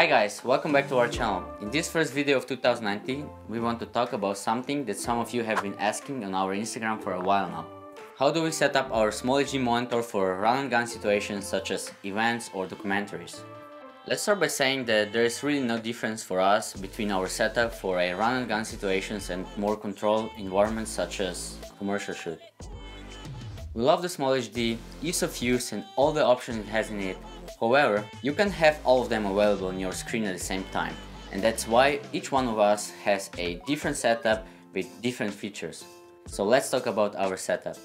Hi guys, welcome back to our channel. In this first video of 2019, we want to talk about something that some of you have been asking on our Instagram for a while now. How do we set up our SmallHD monitor for run and gun situations such as events or documentaries? Let's start by saying that there is really no difference for us between our setup for a run and gun situations and more controlled environments such as commercial shoot. We love the SmallHD, ease of use and all the options it has in it. However, you can't have all of them available on your screen at the same time, and that's why each one of us has a different setup with different features. So let's talk about our setup.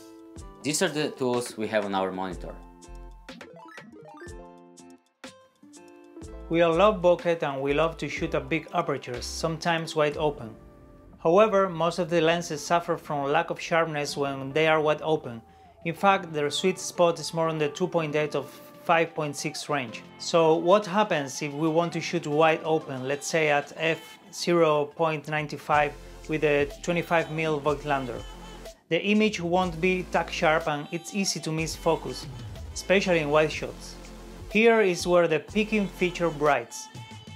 These are the tools we have on our monitor. We all love bokeh and we love to shoot at big apertures, sometimes wide open. However, most of the lenses suffer from lack of sharpness when they are wide open. In fact, their sweet spot is more on the 2.8 of 5.6 range. So what happens if we want to shoot wide open, let's say at f0.95 with a 25mm Voigtlander? The image won't be tack sharp and it's easy to miss focus, especially in wide shots. Here is where the peaking feature brights.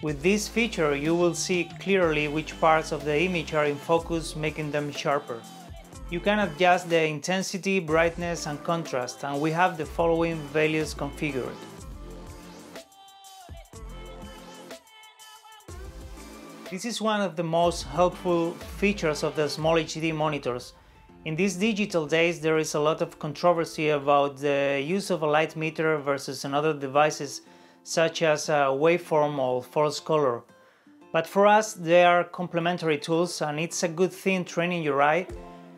With this feature you will see clearly which parts of the image are in focus, making them sharper. You can adjust the intensity, brightness and contrast, and we have the following values configured. This is one of the most helpful features of the SmallHD monitors. In these digital days there is a lot of controversy about the use of a light meter versus another devices such as a waveform or false color. But for us they are complementary tools and it's a good thing training your eye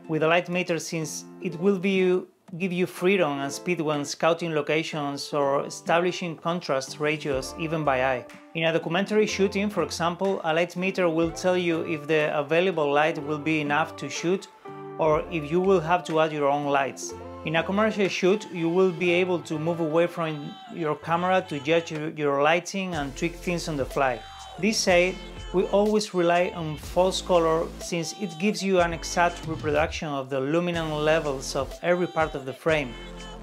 with a light meter since it will give you freedom and speed when scouting locations or establishing contrast ratios even by eye. In a documentary shooting, for example, a light meter will tell you if the available light will be enough to shoot or if you will have to add your own lights. In a commercial shoot, you will be able to move away from your camera to judge your lighting and tweak things on the fly. This said, we always rely on false color since it gives you an exact reproduction of the luminance levels of every part of the frame.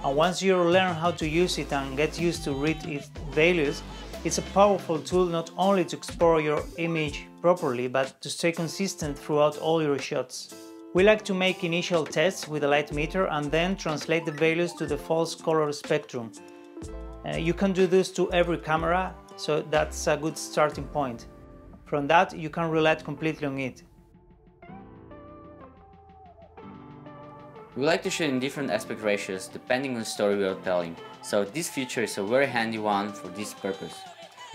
And once you learn how to use it and get used to read its values, it's a powerful tool not only to explore your image properly, but to stay consistent throughout all your shots. We like to make initial tests with a light meter and then translate the values to the false color spectrum. You can do this to every camera, so that's a good starting point. From that, you can rely completely on it. We like to shoot in different aspect ratios depending on the story we are telling, so this feature is a very handy one for this purpose.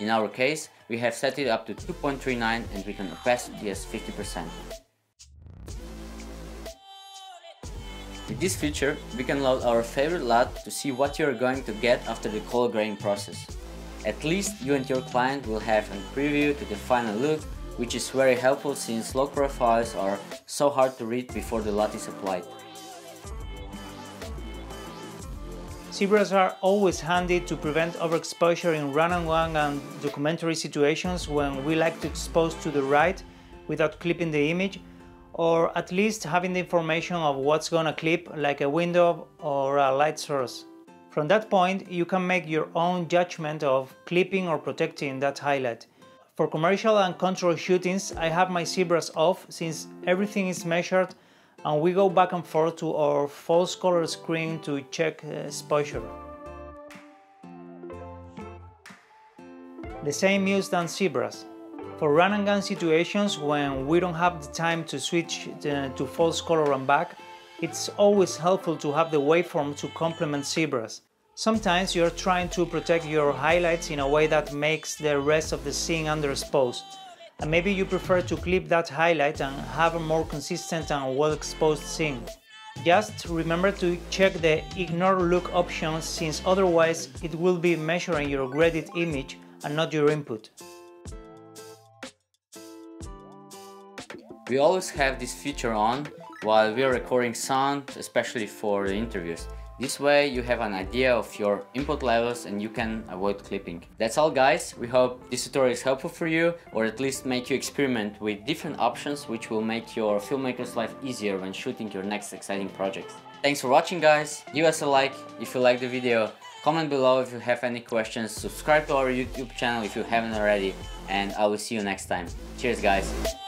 In our case, we have set it up to 2.39 and we can opacity as 50%. With this feature, we can load our favorite LUT to see what you are going to get after the color grading process. At least you and your client will have a preview to the final look, which is very helpful since log profiles are so hard to read before the LUT is applied. Zebras are always handy to prevent overexposure in run-and-gun and documentary situations when we like to expose to the right without clipping the image, or at least having the information of what's gonna clip, like a window or a light source. From that point, you can make your own judgment of clipping or protecting that highlight. For commercial and control shootings, I have my zebras off since everything is measured and we go back and forth to our false color screen to check exposure. The same used on zebras. For run and gun situations when we don't have the time to switch to false color and back, it's always helpful to have the waveform to complement zebras. Sometimes you're trying to protect your highlights in a way that makes the rest of the scene underexposed, and maybe you prefer to clip that highlight and have a more consistent and well-exposed scene. Just remember to check the ignore look option since otherwise it will be measuring your graded image and not your input. We always have this feature on while we are recording sound, especially for the interviews. This way you have an idea of your input levels and you can avoid clipping. That's all guys, we hope this tutorial is helpful for you or at least make you experiment with different options which will make your filmmaker's life easier when shooting your next exciting projects. Thanks for watching guys, give us a like if you liked the video Comment below if you have any questions, subscribe to our YouTube channel if you haven't already, and I will see you next time. Cheers guys!